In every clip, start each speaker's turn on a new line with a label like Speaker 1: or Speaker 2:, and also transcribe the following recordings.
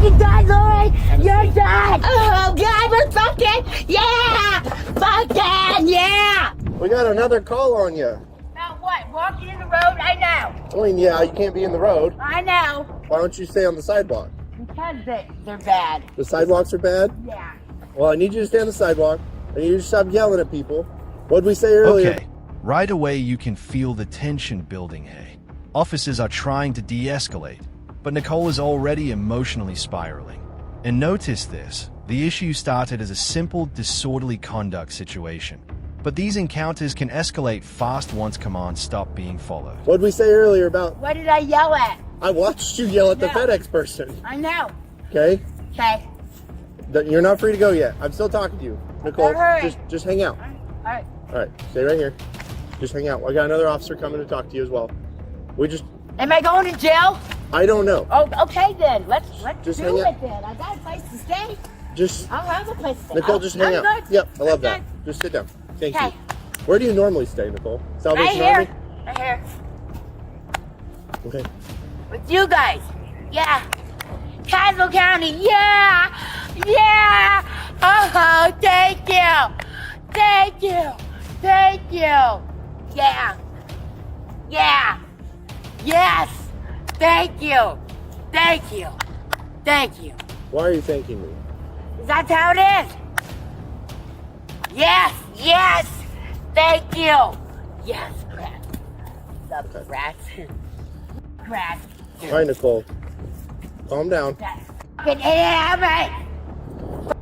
Speaker 1: fucking done, Lori. You're done. Oh, God, we're fucking. Yeah. Fucking, yeah.
Speaker 2: We got another call on you.
Speaker 1: Now what? Walking in the road? I know.
Speaker 2: I mean, yeah, you can't be in the road.
Speaker 1: I know.
Speaker 2: Why don't you stay on the sidewalk?
Speaker 1: Because they're bad.
Speaker 2: The sidewalks are bad?
Speaker 1: Yeah.
Speaker 2: Well, I need you to stay on the sidewalk. I need you to stop yelling at people. What'd we say earlier?
Speaker 3: Okay, right away you can feel the tension building, hey. Officers are trying to de-escalate, but Nicole is already emotionally spiraling. And notice this, the issue started as a simple disorderly conduct situation. But these encounters can escalate fast once commands stop being followed.
Speaker 2: What'd we say earlier about...
Speaker 1: What did I yell at?
Speaker 2: I watched you yell at the
Speaker 1: No.
Speaker 2: FedEx person.
Speaker 1: I know.
Speaker 2: Okay?
Speaker 1: Okay.
Speaker 2: You're not free to go yet. I'm still talking to you. Nicole,
Speaker 1: Hurry.
Speaker 2: just hang out.
Speaker 1: All right.
Speaker 2: All right, stay right here. Just hang out. I got another officer coming to talk to you as well.
Speaker 1: Am I going to jail?
Speaker 2: I don't know.
Speaker 1: Oh, okay then. Let's
Speaker 2: Just
Speaker 1: do
Speaker 2: hang out.
Speaker 1: it then. I got a place to stay.
Speaker 2: Just,
Speaker 1: I'll have a place to stay.
Speaker 2: Nicole, just hang
Speaker 1: I'm
Speaker 2: out.
Speaker 1: good.
Speaker 2: Yep, I love
Speaker 1: I'm
Speaker 2: that.
Speaker 1: good.
Speaker 2: Just sit down. Thank
Speaker 1: Okay.
Speaker 2: you. Where do you normally stay, Nicole?
Speaker 1: Right
Speaker 2: Salvation
Speaker 1: here.
Speaker 2: Army?
Speaker 1: Right here.
Speaker 2: Okay.
Speaker 1: With you guys. Yeah. Castle County. Yeah. Yeah. Oh, thank you. Thank you. Thank you. Yeah. Yeah. Yes. Thank you. Thank you. Thank you.
Speaker 2: Why are you thanking me?
Speaker 1: That's how it is. Yes. Yes. Thank you. Yes, Brat. The Brat. Brat.
Speaker 2: All right, Nicole. Calm down.
Speaker 1: Fucking idiot, me.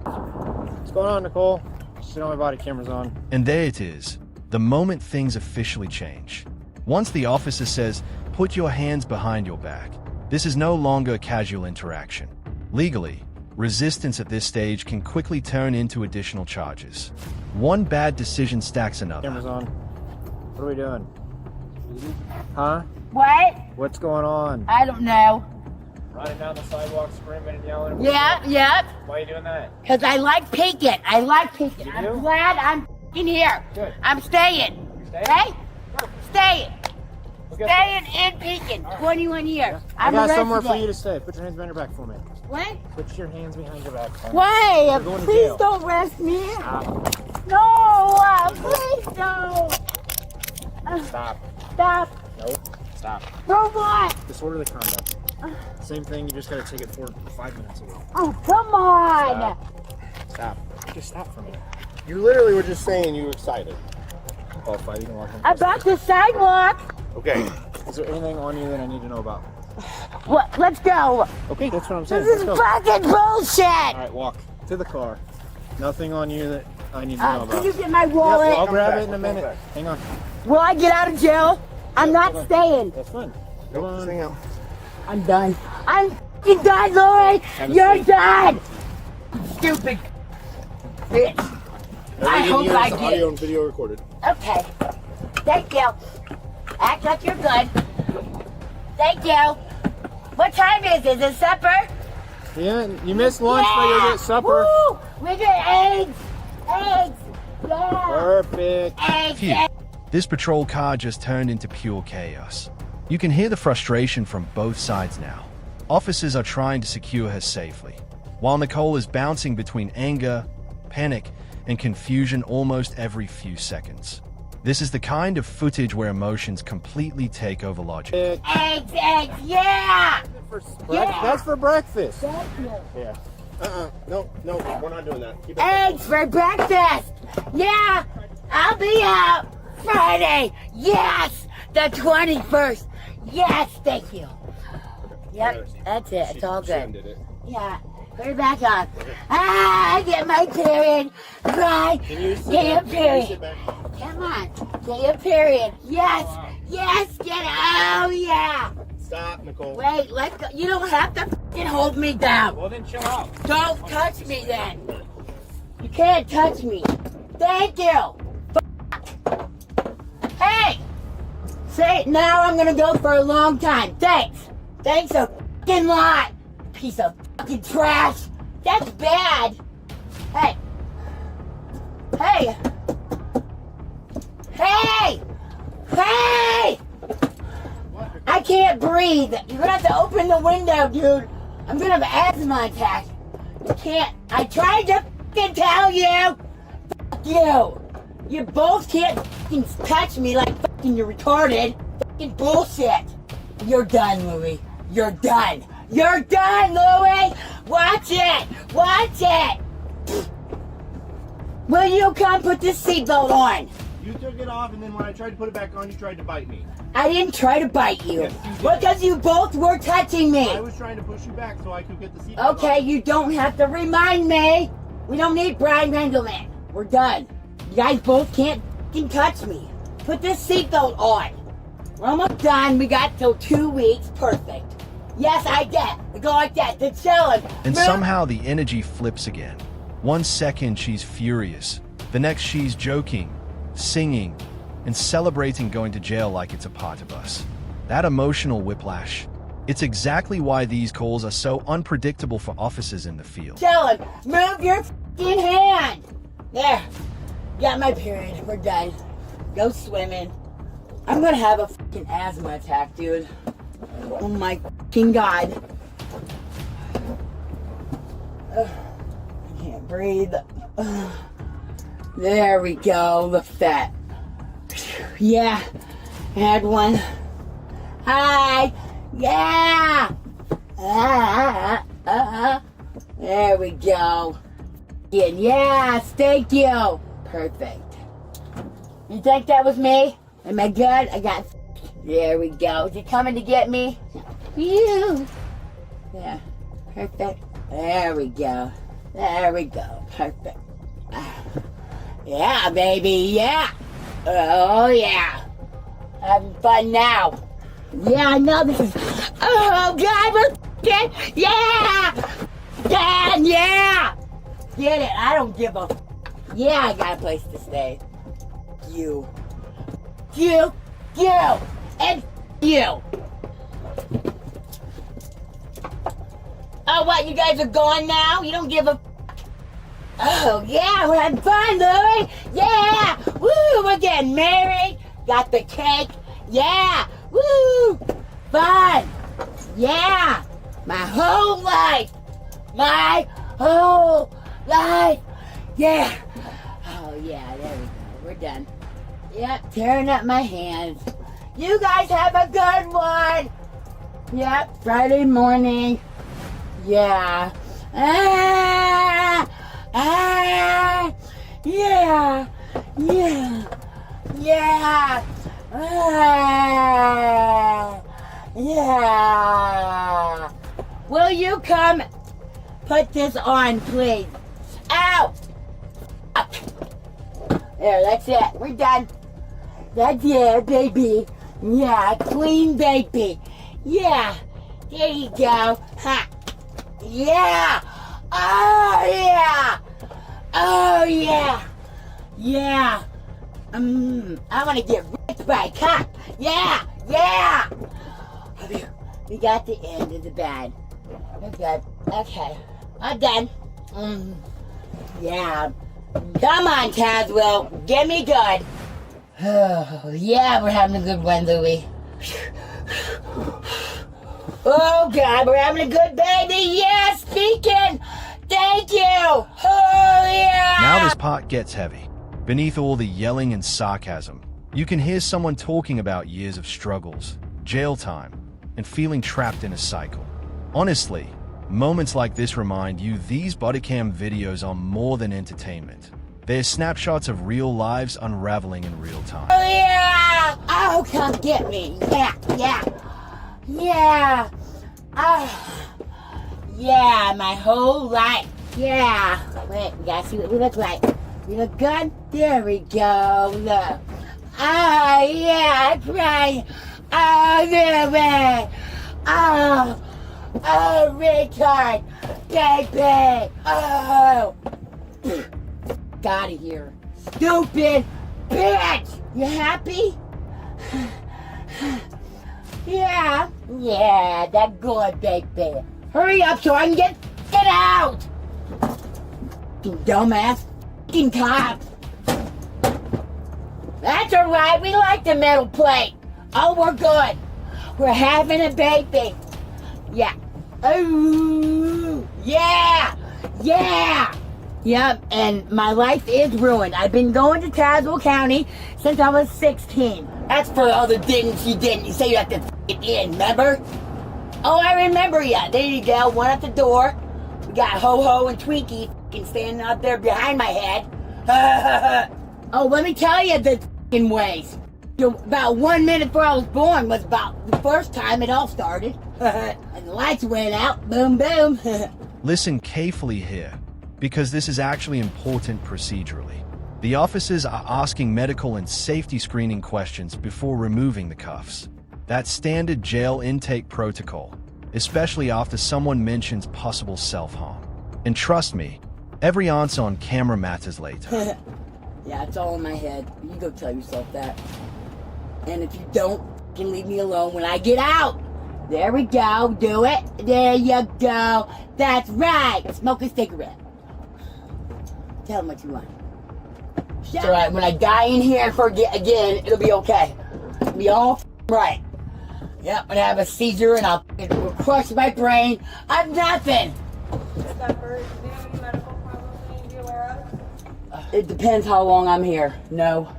Speaker 4: What's going on, Nicole? Sit on my body camera's on.
Speaker 3: And there it is, the moment things officially change. Once the officer says, "Put your hands behind your back," this is no longer a casual interaction. Legally, resistance at this stage can quickly turn into additional charges. One bad decision stacks another.
Speaker 4: Camera's on. What are we doing? Huh?
Speaker 1: What?
Speaker 4: What's going on?
Speaker 1: I don't know.
Speaker 4: Running down the sidewalk, screaming and yelling.
Speaker 1: Yeah, yeah.
Speaker 4: Why are you doing that?
Speaker 1: Because I like peeking. I like peeking.
Speaker 4: You
Speaker 1: I'm
Speaker 4: do?
Speaker 1: glad I'm f***ing here.
Speaker 4: Good.
Speaker 1: I'm staying.
Speaker 4: Staying?
Speaker 1: Okay?
Speaker 4: Good.
Speaker 1: Staying.
Speaker 4: Look at
Speaker 1: Staying in peeking. 21 years.
Speaker 4: I
Speaker 1: I'm
Speaker 4: got
Speaker 1: arrested.
Speaker 4: somewhere for you to stay. Put your hands behind your back for me.
Speaker 1: What?
Speaker 4: Put your hands behind your back.
Speaker 1: Why?
Speaker 4: You're going to
Speaker 1: Please
Speaker 4: jail.
Speaker 1: don't arrest me.
Speaker 4: Stop.
Speaker 1: No, please don't.
Speaker 4: Stop.
Speaker 1: Stop.
Speaker 4: Nope. Stop.
Speaker 1: For what?
Speaker 4: Disorderly conduct. Same thing, you just gotta take it 5 minutes ago.
Speaker 1: Oh, come on.
Speaker 4: Stop. Just stop for a minute.
Speaker 2: You literally were just saying you were excited.
Speaker 4: All five, you can walk in.
Speaker 1: About the sidewalk.
Speaker 2: Okay.
Speaker 4: Is there anything on you that I need to know about?
Speaker 1: What? Let's go.
Speaker 4: Okay, that's what I'm saying.
Speaker 1: This is
Speaker 4: Let's go.
Speaker 1: fucking bullshit.
Speaker 4: Alright, walk to the car. Nothing on you that I need to know
Speaker 1: Can
Speaker 4: about.
Speaker 1: you get my
Speaker 4: Yep,
Speaker 1: wallet?
Speaker 4: I'll grab
Speaker 2: back,
Speaker 4: it in a
Speaker 2: I'll come
Speaker 4: minute.
Speaker 2: back.
Speaker 4: Hang on.
Speaker 1: Will I get out of jail? I'm not
Speaker 4: hold on.
Speaker 1: staying.
Speaker 4: That's fine.
Speaker 2: Nope,
Speaker 4: Come
Speaker 2: just
Speaker 4: on.
Speaker 2: hang out.
Speaker 1: I'm done. I'm f***ing done, Lori.
Speaker 4: Have a
Speaker 1: You're
Speaker 4: seat.
Speaker 1: done. Stupid bitch. I hope I
Speaker 2: It's
Speaker 1: get
Speaker 2: audio
Speaker 1: it.
Speaker 2: and video recorded.
Speaker 1: Okay. Thank you. Act like you're good. Thank you. What time is it? Is it supper?
Speaker 4: Yeah, you missed lunch, but you'll get supper.
Speaker 1: Woo! We get eggs. Eggs. Yeah.
Speaker 4: Perfect.
Speaker 1: Eggs.
Speaker 3: Phew. This patrol car just turned into pure chaos. You can hear the frustration from both sides now. Officers are trying to secure her safely, while Nicole is bouncing between anger, panic, and confusion almost every few seconds. This is the kind of footage where emotions completely take over logic.
Speaker 1: Eggs. Eggs. Yeah. Yeah.
Speaker 4: That's for breakfast.
Speaker 1: Thank you.
Speaker 4: Yeah.
Speaker 2: No, we're not doing that. Keep it
Speaker 1: Eggs for breakfast. Yeah. I'll be out Friday. Yes. The 21st. Yes. Thank you. Yep. That's it. It's all
Speaker 2: Shem
Speaker 1: good.
Speaker 2: did it.
Speaker 1: Yeah. Put it back on. I get my period. Right.
Speaker 2: Can you sit
Speaker 1: Get your
Speaker 2: back? Can you
Speaker 1: period.
Speaker 2: sit back?
Speaker 1: Come on. Get your period. Yes. Yes. Get it. Oh, yeah.
Speaker 2: Stop, Nicole.
Speaker 1: Wait. Let go. You don't have to f***ing hold me down.
Speaker 4: Well, then chill out.
Speaker 1: Don't touch me then. You can't touch me. Thank you. Hey. Say it now. I'm going to go for a long time. Thanks. Thanks a f***ing lot. Piece of fucking trash. That's bad. Hey. Hey. Hey. Hey. I can't breathe. You're gonna have to open the window, dude. I'm gonna have an asthma attack. You can't. I tried to fucking tell you. Fuck you. You both can't fucking touch me like fucking you're retarded. Fucking bullshit. You're done, Louie. You're done. You're done, Louie. Watch it. Watch it. Will you come put this seatbelt on?
Speaker 2: You took it off, and then when I tried to put it back on, you tried to bite me.
Speaker 1: I didn't try to bite you.
Speaker 2: Yes, you did.
Speaker 1: Because you both were touching me.
Speaker 2: I was trying to push you back so I could get the seatbelt
Speaker 1: Okay,
Speaker 2: on.
Speaker 1: you don't have to remind me. We don't need Brian Rendelman. We're done. You guys both can't fucking touch me. Put this seatbelt on. We're almost done. We got till 2 weeks. Perfect. Yes, I did. We go like that. The challenge.
Speaker 3: And somehow the energy flips again. 1 second she's furious. The next she's joking, singing, and celebrating going to jail like it's a part of us. That emotional whiplash. It's exactly why these calls are so unpredictable for officers in the field.
Speaker 1: Challenge. Move your fucking hand. There. Got my period. We're done. Go swimming. I'm gonna have a fucking asthma attack, dude. Oh my fucking God. Ugh. I can't breathe. Ugh. There we go. The fat. Yeah. Had one. Hi. Yeah. There we go. Yes. Thank you. Perfect. You think that was me? Am I good? I got... There we go. Is he coming to get me? You. Yeah. Perfect. There we go. There we go. Perfect. Yeah, baby. Yeah. Oh, yeah. Having fun now. Yeah, I know this is... Oh, God, we're... Yeah! Dad, yeah! Get it. I don't give a... Yeah, I got a place to stay. You, and you. Oh, what, you guys are gone now? You don't give a... Oh, yeah, we're having fun, Louie. Yeah, woo, we're getting married. Got the cake. Yeah, woo, fun. Yeah, my whole life. Yeah. Oh, yeah, there we go. We're done. Yep, tearing up my hands. You guys have a good one. Yep, Friday morning. Yeah. Yeah. Yeah. Yeah. Will you come put this on, please? Ow! There, that's it. We're done. That's it, baby. Yeah, clean baby. Yeah. There you go. Ha. Yeah. Oh, yeah. Oh, yeah. Yeah. I want to get ripped by a cop. Yeah. Yeah. We got the end of the bed. We're good. Okay. I'm done. Yeah. Come on, Caswell. Get me good. Oh, yeah, we're having a good one, Louie. Oh, God, we're having a good baby. Yeah, speaking. Thank you. Oh, yeah.
Speaker 3: Now this part gets heavy. Beneath all the yelling and sarcasm, you can hear someone talking about years of struggles, jail time, and feeling trapped in a cycle. Honestly, moments like this remind you these bodycam videos are more than entertainment. They're snapshots of real lives unraveling in real time.
Speaker 1: Oh, yeah. Oh, come get me. Yeah. Yeah. Oh. Yeah, my whole life. Yeah. Wait, we gotta see what we look like. We look good? There we go. Look. Oh, yeah, I'm crying. Oh, Louie. Oh, retard. Baby. Oh. Get out of here. Stupid bitch. You happy? Yeah. Yeah, that good, baby. Hurry up so I can get out. You dumbass fucking cop. That's alright. We like the metal plate. Oh, we're good. We're having a baby. Yeah. Oh, yeah, yeah. Yep, and my life is ruined. I've been going to Tazewell County since I was 16. That's for all the didn't you didn't. You say you have to f*** in, remember? Oh, I remember ya. There you go, one at the door. We got Ho-Ho and Twinkie f***ing standing out there behind my head. Oh, let me tell you the f***ing ways. About 1 minute before I was born was about the first time it all started. And the lights went out, boom, boom.
Speaker 3: Listen carefully here, because this is actually important procedurally. The officers are asking medical and safety screening questions before removing the cuffs. That's standard jail intake protocol, especially after someone mentions possible self-harm. And trust me, every answer on camera matters later.
Speaker 1: Yeah, it's all in my head. You go tell yourself that. And if you don't, you can leave me alone when I get out. There we go. Do it. There you go. That's right. Smoke a cigarette. Tell them what you want. It's all right. When I die in here and forget again, it'll be okay. It'll be all right. Yep, I'm gonna have a seizure and I'll crush my brain. I'm nothing.
Speaker 5: Pepper, do you have any medical problems we need to be aware of?
Speaker 1: It depends how long I'm here. No.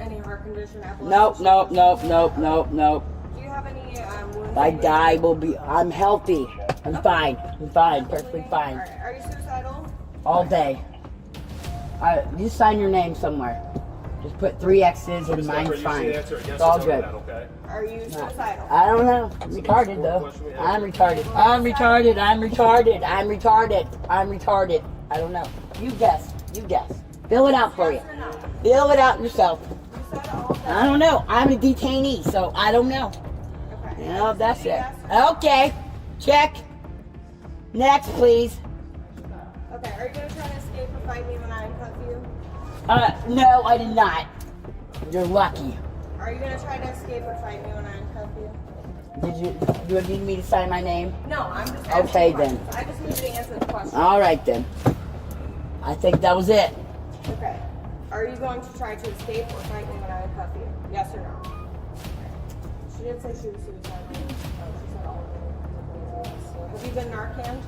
Speaker 5: Any heart condition, epilepsy?
Speaker 1: Nope, nope, nope, nope, nope, nope.
Speaker 5: Do you have any wounds?
Speaker 1: If I die, I'm healthy. I'm fine. I'm fine. Perfectly fine.
Speaker 5: Alright, are you suicidal?
Speaker 1: All day. Just sign your name somewhere. Just put 3 X's and mine's fine. It's all good.
Speaker 5: Are you suicidal?
Speaker 1: I don't know. I'm retarded though. I'm retarded. I'm retarded. I'm retarded. I'm retarded. I'm retarded. I don't know. You guess. You guess. Fill it out for you.
Speaker 5: Yes or no?
Speaker 1: Fill it out yourself.
Speaker 5: You said all of that.
Speaker 1: I don't know. I'm a detainee, so I don't know.
Speaker 5: Okay.
Speaker 1: You know, that's it.
Speaker 5: Yes or no?
Speaker 1: Okay. Check. Next, please.
Speaker 5: Okay, are you going to try to escape or fight me when I uncuff you?
Speaker 1: No, I did not. You're lucky.
Speaker 5: Are you going to try to escape or fight me when I uncuff you?
Speaker 1: Do you need me to sign my name?
Speaker 5: No, I'm just asking
Speaker 1: Okay,
Speaker 5: questions.
Speaker 1: then.
Speaker 5: I just need you to answer the question.
Speaker 1: All right, then. I think that was it.
Speaker 5: Okay. Are you going to try to escape or fight me when I uncuff you? Yes or no? She didn't say she was suicidal. She said all of it. Have you been Narcan?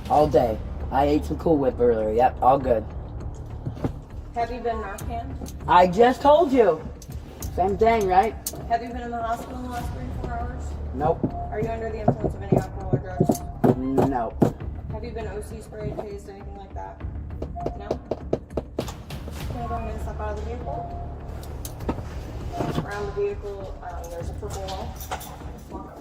Speaker 1: All day. I ate some Cool Whip earlier. Yep, all good.
Speaker 5: Have you been Narcan?
Speaker 1: I just told you. Same thing, right?
Speaker 5: Have you been in the hospital in the last 3 to 4 hours?
Speaker 1: Nope.
Speaker 5: Are you under the influence of any alcohol or drugs?
Speaker 1: No.
Speaker 5: Have you been OC sprayed, tased, anything like that? No? Can I go ahead and step out of the vehicle? Around the vehicle, there's a purple wall. Walk.